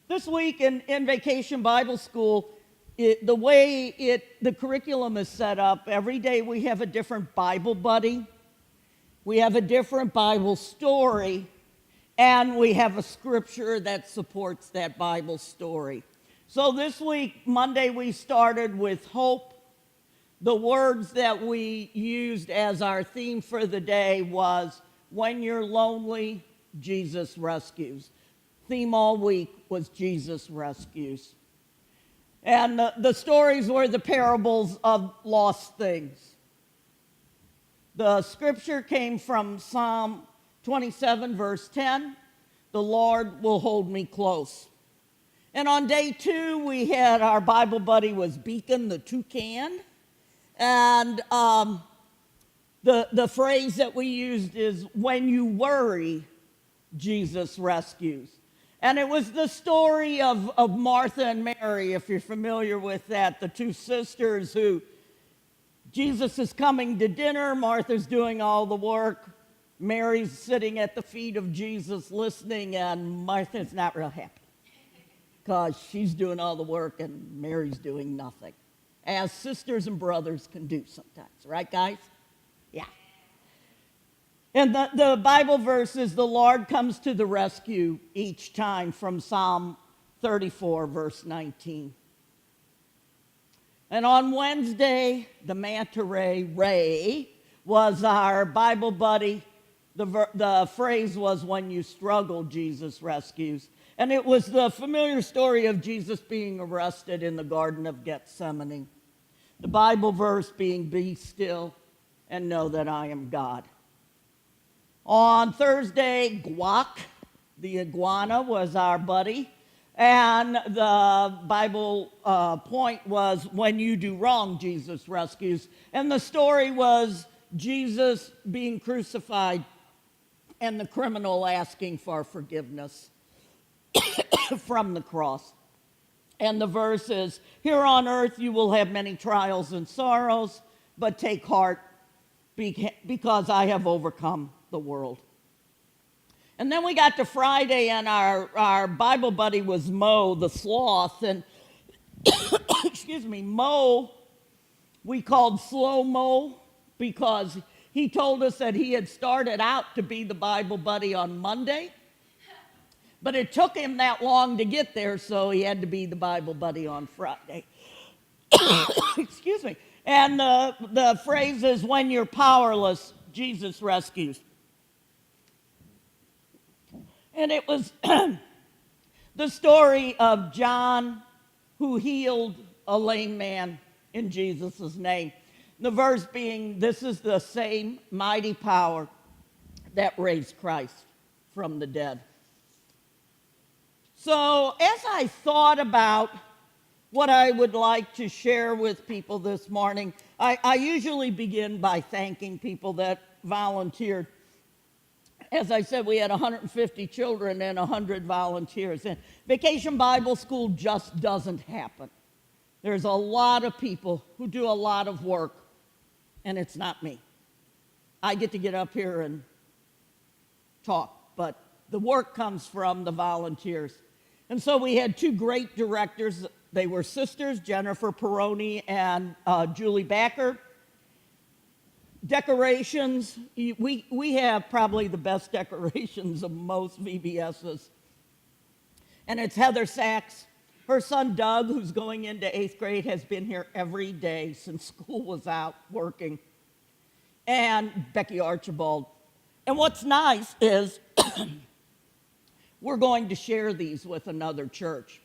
This week in Vacation Bible School, the curriculum is set up, every day we have a different Bible buddy, we have a different Bible story, and we have a scripture that supports that Bible story. So this week, Monday, we started with hope. The words that we used as our theme for the day was, when you're lonely, Jesus rescues. Theme all week was Jesus rescues. And the stories were the parables of lost things. The scripture came from Psalm 27, verse 10. The Lord will hold me close. And on day 2, we had our Bible buddy was Beacon the toucan. And the phrase that we used is, when you worry, Jesus rescues. And it was the story of Martha and Mary, if you're familiar with that, the two sisters who, Jesus is coming to dinner, Martha's doing all the work, Mary's sitting at the feet of Jesus listening, and Martha's not real happy because she's doing all the work and Mary's doing nothing, as sisters and brothers can do sometimes, right, guys? Yeah. And the Bible verse is, the Lord comes to the rescue each time, from Psalm 34, verse 19. And on Wednesday, the manta ray was our Bible buddy. The phrase was, when you struggle, Jesus rescues. And it was the familiar story of Jesus being arrested in the Garden of Gethsemane. The Bible verse being, be still and know that I am God. On Thursday, Guac, the iguana, was our buddy. And the Bible point was, when you do wrong, Jesus rescues. And the story was Jesus being crucified and the criminal asking for forgiveness from the cross. And the verse is, here on earth you will have many trials and sorrows, but take heart, because I have overcome the world. And then we got to Friday, and our Bible buddy was Mo the sloth. And excuse me, Mo, we called Slow Mo because he told us that he had started out to be the Bible buddy on Monday, but it took him that long to get there, so he had to be the Bible buddy on Friday. Excuse me. And the phrase is, when you're powerless, Jesus rescues. And it was the story of John, who healed a lame man in Jesus' name. The verse being, this is the same mighty power that raised Christ from the dead. So as I thought about what I would like to share with people this morning, I usually begin by thanking people that volunteered. As I said, we had 150 children and 100 volunteers. And Vacation Bible School just doesn't happen. There's a lot of people who do a lot of work, and it's not me. I get up here and talk, but the work comes from the volunteers. And so we had 2 great directors. They were sisters, Jennifer Peroni and Julie Backer. Decorations, we have probably the best decorations of most VBSs. And it's Heather Sachs. Her son Doug, who's going into 8th grade, has been here every day since school was out working. And Becky Archibald. And what's nice is we're going to share these with another church.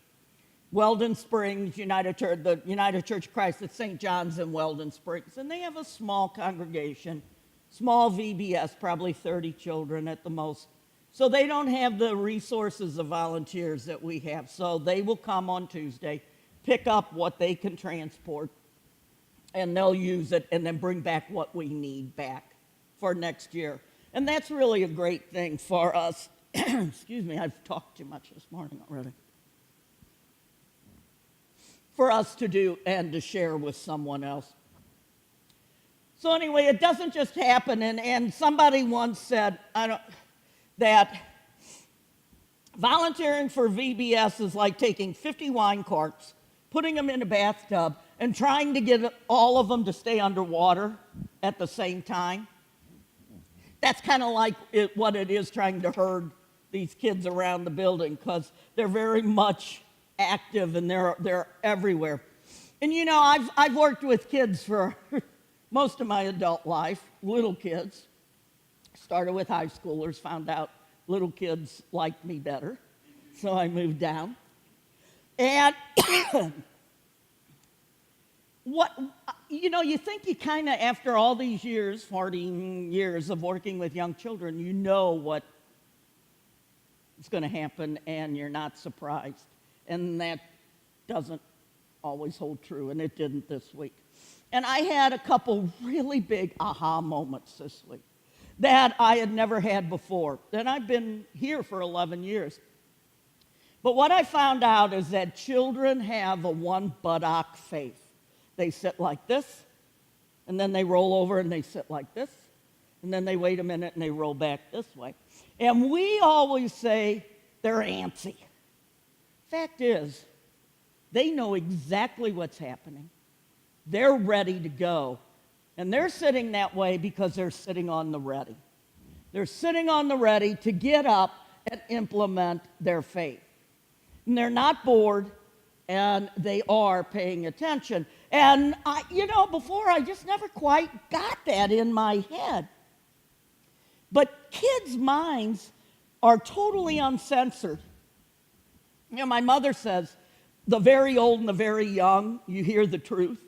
Weldon Springs, the United Church of Christ at St. John's in Weldon Springs. And they have a small congregation, small VBS, probably 30 children at the most. So they don't have the resources of volunteers that we have. So they will come on Tuesday, pick up what they can transport, and they'll use it and then bring back what we need back for next year. And that's really a great thing for us. Excuse me, I've talked too much this morning already. For us to do and to share with someone else. So anyway, it doesn't just happen. And somebody once said that Volunteering for VBS is like taking 50 wine carts, putting them in a bathtub, and trying to get all of them to stay underwater at the same time. That's kind of like what it is trying to herd these kids around the building, because they're very much active and they're everywhere. And you know, I've worked with kids for most of my adult life, little kids. Started with high schoolers, found out little kids liked me better, so I moved down. And you think you kind of, after all these years, 40 years of working with young children, you know what is going to happen and you're not surprised. And that doesn't always hold true, and it didn't this week. And I had a couple really big aha moments this week that I had never had before. And I've been here for 11 years. But what I found out is that children have a one buttock faith. They sit like this, and then they roll over and they sit like this, and then they wait a minute and they roll back this way. And we always say they're antsy. Fact is, they know exactly what's happening. They're ready to go. And they're sitting that way because they're sitting on the ready. They're sitting on the ready to get up and implement their faith. And they're not bored, and they are paying attention. And, before I just never quite got that in my head. But kids' minds are totally uncensored. My mother says, the very old and the very young, you hear the truth.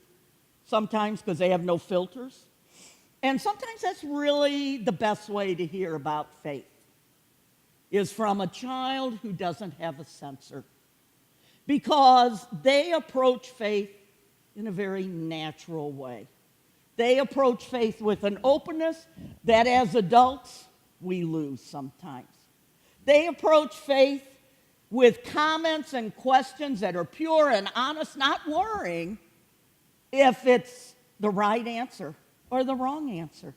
Sometimes because they have no filters. And sometimes that's really the best way to hear about faith, is from a child who doesn't have a censor. Because they approach faith in a very natural way. They approach faith with an openness that as adults we lose sometimes. They approach faith with comments and questions that are pure and honest, not worrying if it's the right answer or the wrong answer.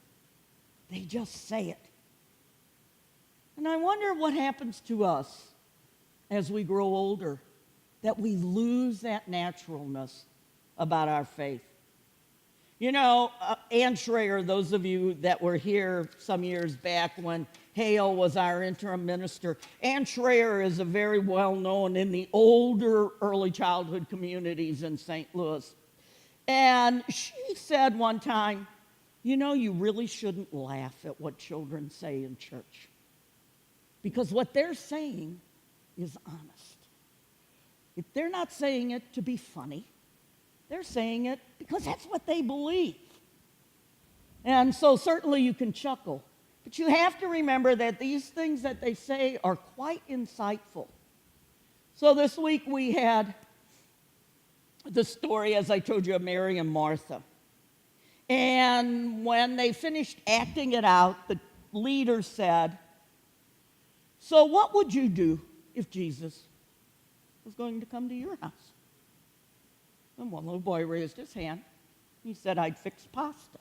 They just say it. And I wonder what happens to us as we grow older, that we lose that naturalness about our faith. Ann Schreier, those of you that were here some years back when Hale was our interim minister, Ann Schreier is a very well-known in the older early childhood communities in St. Louis. And she said one time, you really shouldn't laugh at what children say in church, because what they're saying is honest. If they're not saying it to be funny, they're saying it because that's what they believe. And so certainly you can chuckle, but you have to remember that these things that they say are quite insightful. So this week we had the story, as I told you, of Mary and Martha. And when they finished acting it out, the leader said, "So what would you do if Jesus was going to come to your house?" And one little boy raised his hand. He said, "I'd fix pasta."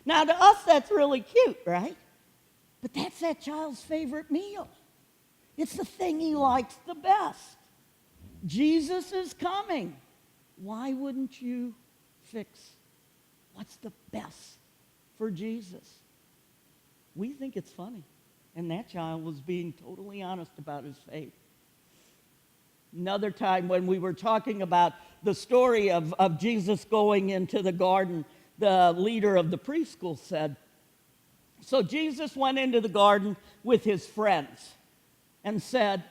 Now, to us, that's really cute, right? But that's that child's favorite meal. It's the thing he likes the best. Jesus is coming. Why wouldn't you fix what's the best for Jesus? We think it's funny. And that child was being totally honest about his faith. Another time when we were talking about the story of Jesus going into the garden, the leader of the preschool said, so Jesus went into the garden with his friends and said,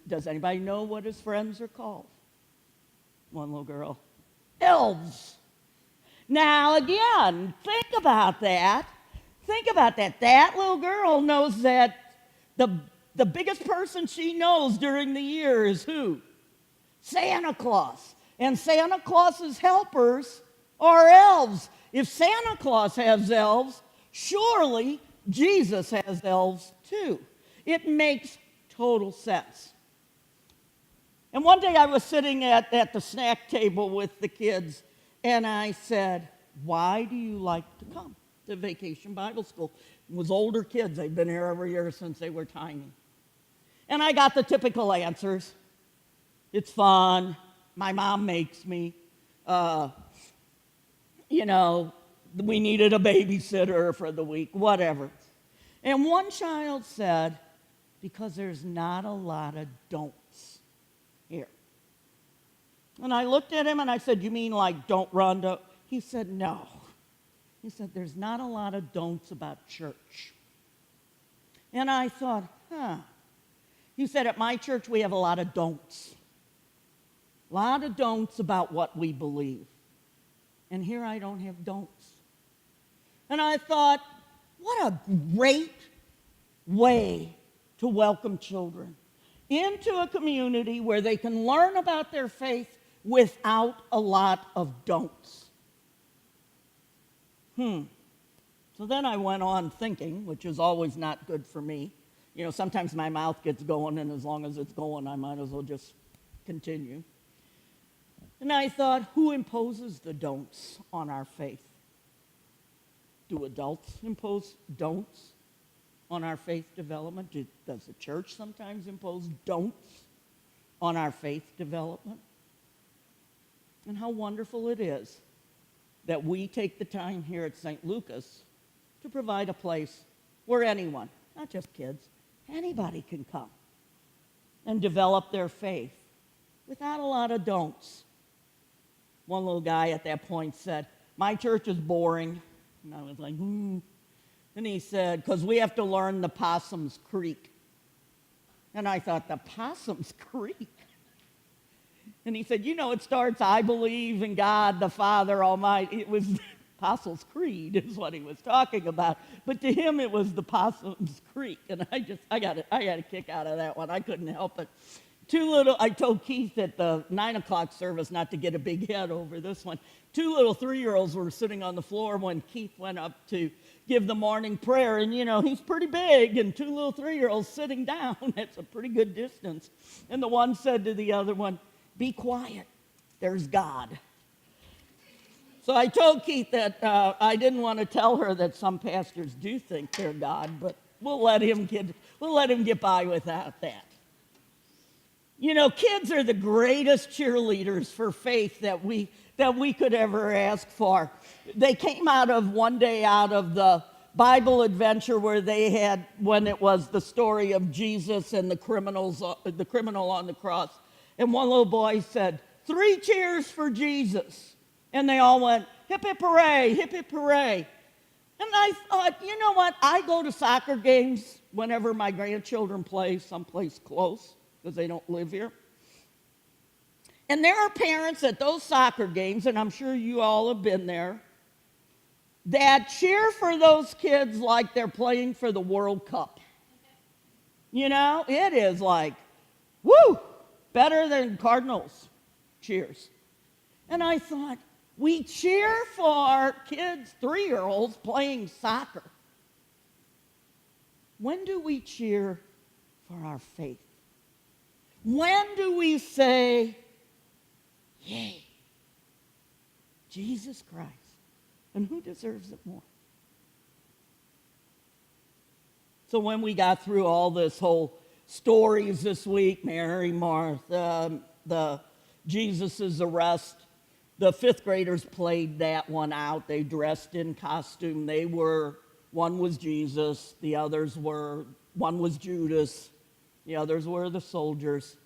does anybody know what his friends are called? One little girl, elves. Now again, think about that. Think about that. That little girl knows that the biggest person she knows during the year is who? Santa Claus. And Santa Claus's helpers are elves. If Santa Claus has elves, surely Jesus has elves too. It makes total sense. And one day I was sitting at the snack table with the kids, and I said, why do you like to come to Vacation Bible School? It was older kids. They've been here every year since they were tiny. And I got the typical answers. It's fun. My mom makes me. We needed a babysitter for the week, whatever. And one child said, because there's not a lot of don'ts here. And I looked at him and I said, you mean like don't run? He said, no. He said, there's not a lot of don'ts about church. And I thought, He said, at my church we have a lot of don'ts. A lot of don'ts about what we believe. And here I don't have don'ts. And I thought, what a great way to welcome children into a community where they can learn about their faith without a lot of don'ts. So then I went on thinking, which is always not good for me. Sometimes my mouth gets going, and as long as it's going, I might as well just continue. And I thought, who imposes the don'ts on our faith? Do adults impose don'ts on our faith development? Does the church sometimes impose don'ts on our faith development? And how wonderful it is that we take the time here at St. Lucas to provide a place where anyone, not just kids, anybody can come and develop their faith without a lot of don'ts. One little guy at that point said, my church is boring. And I was like, And he said, because we have to learn the Possum's Creek. And I thought, the Possum's Creek? And he said, it starts, I believe in God, the Father Almighty. It was Apostles' Creed is what he was talking about. But to him, it was the Possum's Creek. And I got a kick out of that one. I couldn't help it. I told Keith at the 9 o'clock service not to get a big head over this one. 2 little 3-year-olds were sitting on the floor when Keith went up to give the morning prayer. And, he's pretty big, and 2 little 3-year-olds sitting down. That's a pretty good distance. And the one said to the other one, be quiet, there's God. So I told Keith that I didn't want to tell her that some pastors do think they're God, but we'll let him get by without that. Kids are the greatest cheerleaders for faith that we could ever ask for. They came out of the Bible adventure where they had, when it was the story of Jesus and the criminal on the cross. And one little boy said, 3 cheers for Jesus. And they all went, hip, hip, hooray, hip, hip, hooray. And I thought, you know what? I go to soccer games whenever my grandchildren play someplace close, because they don't live here. And there are parents at those soccer games, and I'm sure you all have been there, that cheer for those kids like they're playing for the World Cup. It is like, woo, better than Cardinals cheers. And I thought, we cheer for kids, 3-year-olds, playing soccer. When do we cheer for our faith? When do we say, yay, Jesus Christ? And who deserves it more? So when we got through all this whole stories this week, Mary, Martha, the Jesus' arrest, the 5th graders played that one out. They dressed in costume. One was Jesus, one was Judas, the others were the soldiers.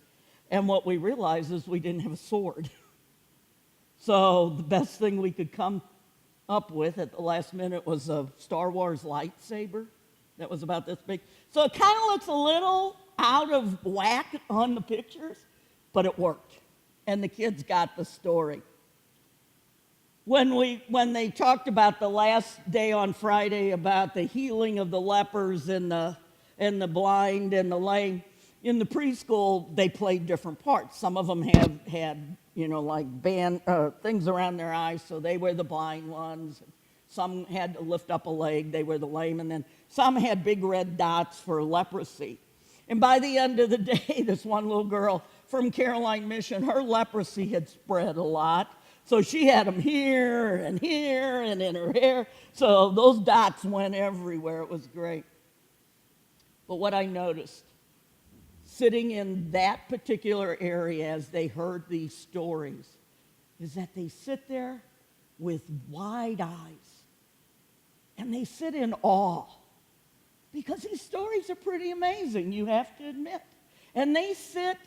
And what we realized is we didn't have a sword. So the best thing we could come up with at the last minute was a Star Wars lightsaber that was about this big. So it kind of looks a little out of whack on the pictures, but it worked. And the kids got the story. When they talked about the last day on Friday about the healing of the lepers and the blind and the lame, in the preschool they played different parts. Some of them had like band things around their eyes, so they were the blind ones. Some had to lift up a leg, they were the lame, and then some had big red dots for leprosy. And by the end of the day, this one little girl from Caroline Mission, her leprosy had spread a lot. So she had them here and in her hair. So those dots went everywhere. It was great. But what I noticed, sitting in that particular area as they heard these stories is that they sit there with wide eyes and they sit in awe because these stories are pretty amazing, you have to admit. And they sit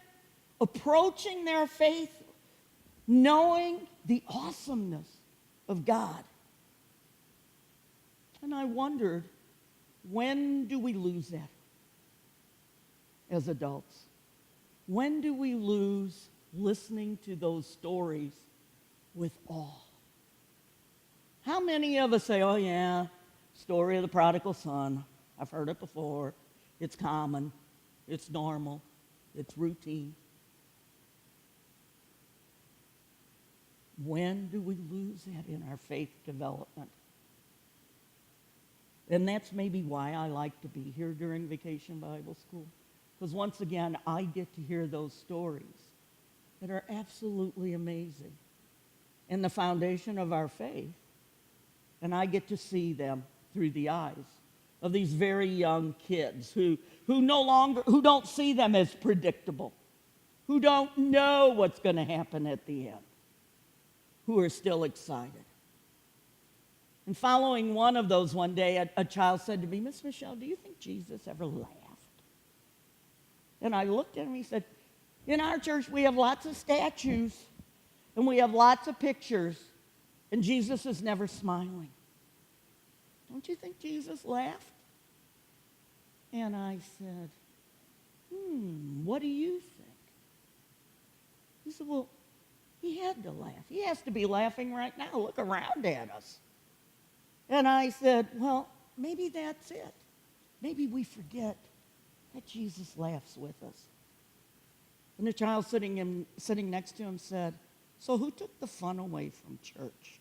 approaching their faith knowing the awesomeness of God. And I wondered, when do we lose that as adults? When do we lose listening to those stories with awe? How many of us say, oh yeah, story of the prodigal son. I've heard it before. It's common. It's normal. It's routine. When do we lose that in our faith development? And that's maybe why I like to be here during Vacation Bible School. Because once again, I get to hear those stories that are absolutely amazing and the foundation of our faith. And I get to see them through the eyes of these very young kids who don't see them as predictable, who don't know what's going to happen at the end, who are still excited. And following one of those one day, a child said to me, Miss Michele, do you think Jesus ever laughed? And I looked at him, he said, in our church we have lots of statues and we have lots of pictures, and Jesus is never smiling. Don't you think Jesus laughed? And I said, what do you think? He said, well, he had to laugh. He has to be laughing right now. Look around at us. And I said, well, maybe that's it. Maybe we forget that Jesus laughs with us. And the child sitting next to him said, so who took the fun away from church?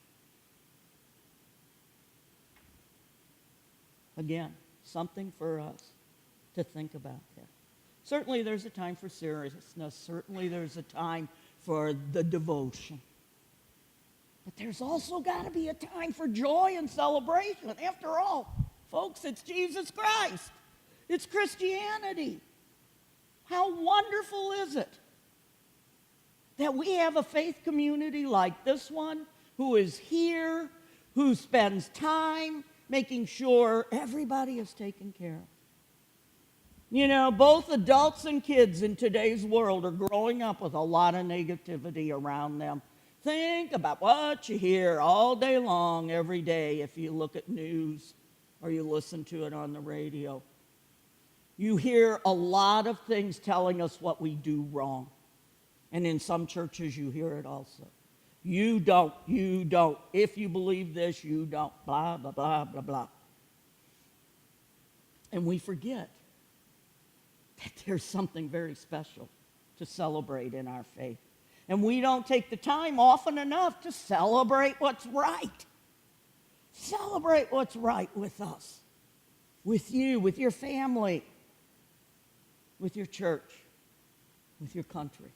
Again, something for us to think about there. Certainly there's a time for seriousness. Certainly there's a time for the devotion. But there's also got to be a time for joy and celebration. After all, folks, it's Jesus Christ. It's Christianity. How wonderful is it that we have a faith community like this one who is here, who spends time making sure everybody is taken care of. You know, both adults and kids in today's world are growing up with a lot of negativity around them. Think about what you hear all day long, every day, if you look at news or you listen to it on the radio. You hear a lot of things telling us what we do wrong. And in some churches, you hear it also. You don't. If you believe this, you don't. Blah, blah, blah, blah, blah. And we forget that there's something very special to celebrate in our faith. And we don't take the time often enough to celebrate what's right. Celebrate what's right with us, with you, with your family, with your church, with your country.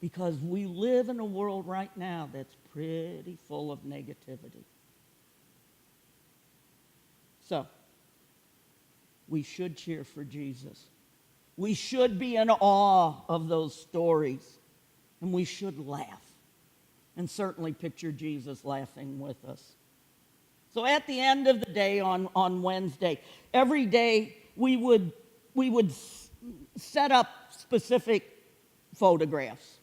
Because we live in a world right now that's pretty full of negativity. So, we should cheer for Jesus. We should be in awe of those stories. And we should laugh. And certainly picture Jesus laughing with us. So at the end of the day on Wednesday, every day we would set up specific photographs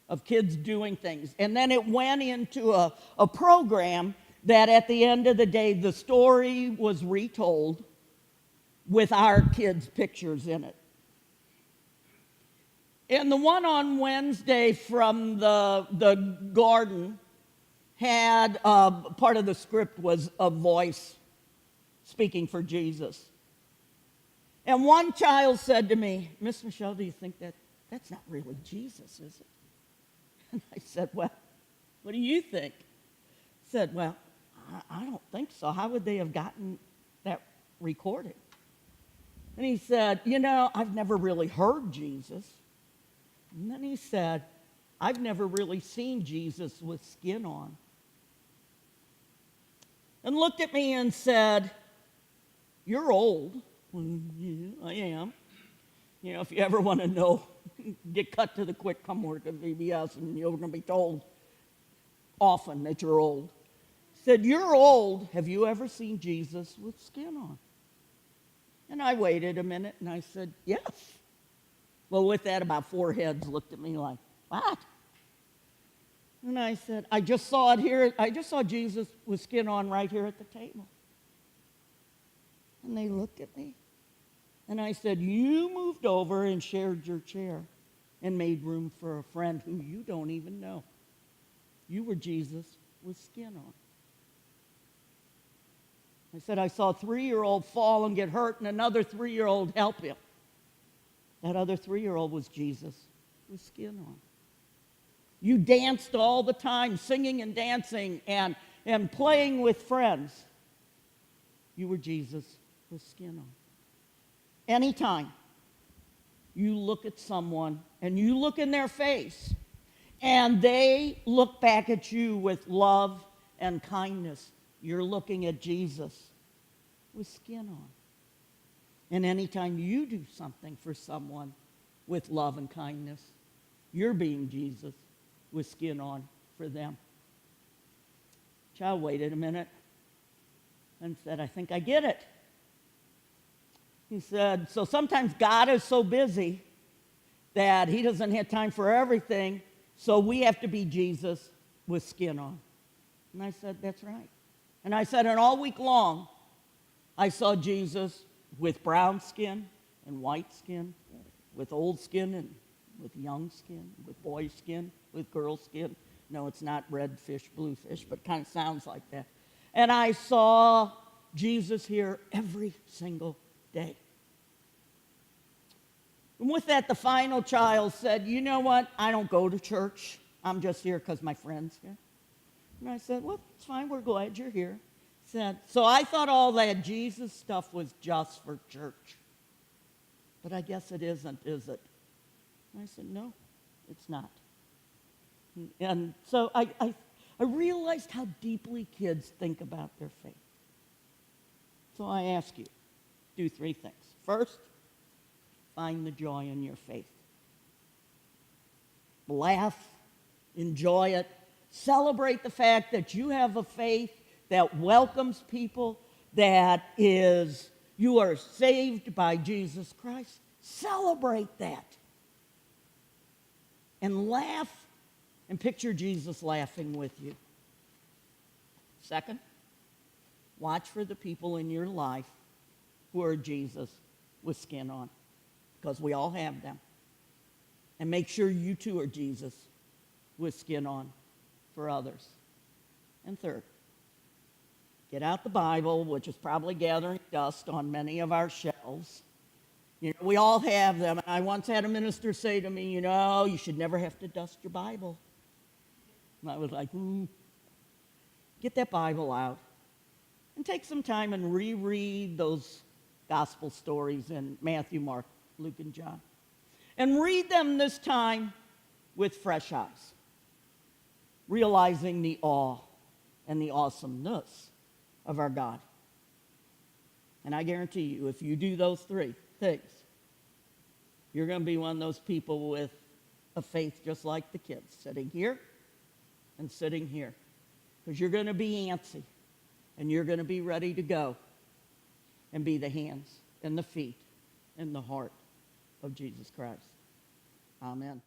of kids doing things. And then it went into a program that at the end of the day, the story was retold with our kids' pictures in it. And the one on Wednesday from the garden had part of the script was a voice speaking for Jesus. And one child said to me, Miss Michele, do you think that's not really Jesus, is it? And I said, well, what do you think? He said, well, I don't think so. How would they have gotten that recording? And he said, I've never really heard Jesus. And then he said, I've never really seen Jesus with skin on. And looked at me and said, you're old. Well, yeah, I am. You know, if you ever want to know, get cut to the quick, come work at VBS, and you're going to be told often that you're old. He said, "You're old. Have you ever seen Jesus with skin on?" And I waited a minute, and I said, "Yes." Well, with that, about 4 heads looked at me like, "What?" And I said, "I just saw it here. I just saw Jesus with skin on right here at the table." And they looked at me. And I said, "You moved over and shared your chair and made room for a friend who you don't even know. You were Jesus with skin on." I said, "I saw a 3-year-old fall and get hurt and another 3-year-old help him. That other 3-year-old was Jesus with skin on. You danced all the time, singing and dancing and playing with friends. You were Jesus with skin on." Anytime you look at someone and you look in their face and they look back at you with love and kindness, you're looking at Jesus with skin on. And anytime you do something for someone with love and kindness, you're being Jesus with skin on for them. Child waited a minute and said, "I think I get it." He said, "So sometimes God is so busy that he doesn't have time for everything, so we have to be Jesus with skin on." And I said, "That's right." And I said, and all week long, I saw Jesus with brown skin and white skin, with old skin and with young skin, with boy skin, with girl skin. No, it's not red fish, blue fish, but kind of sounds like that. And I saw Jesus here every single day. And with that, the final child said, "You know what? I don't go to church. I'm just here because my friend's here." And I said, "Well, it's fine. We're glad you're here." He said, "So I thought all that Jesus stuff was just for church. But I guess it isn't, is it?" And I said, "No, it's not." And so I realized how deeply kids think about their faith. So I ask you, do 3 things. First, find the joy in your faith. Laugh, enjoy it, celebrate the fact that you have a faith that welcomes people, that is, you are saved by Jesus Christ. Celebrate that. And laugh and picture Jesus laughing with you. Second, watch for the people in your life who are Jesus with skin on, because we all have them. And make sure you too are Jesus with skin on for others. And third, get out the Bible, which is probably gathering dust on many of our shelves. You know, we all have them. And I once had a minister say to me, you should never have to dust your Bible. And I was like, Get that Bible out and take some time and reread those gospel stories in Matthew, Mark, Luke, and John. And read them this time with fresh eyes, realizing the awe and the awesomeness of our God. And I guarantee you, if you do those 3 things, you're going to be one of those people with a faith just like the kids, sitting here and sitting here. Because you're going to be antsy, and you're going to be ready to go and be the hands and the feet and the heart of Jesus Christ. Amen.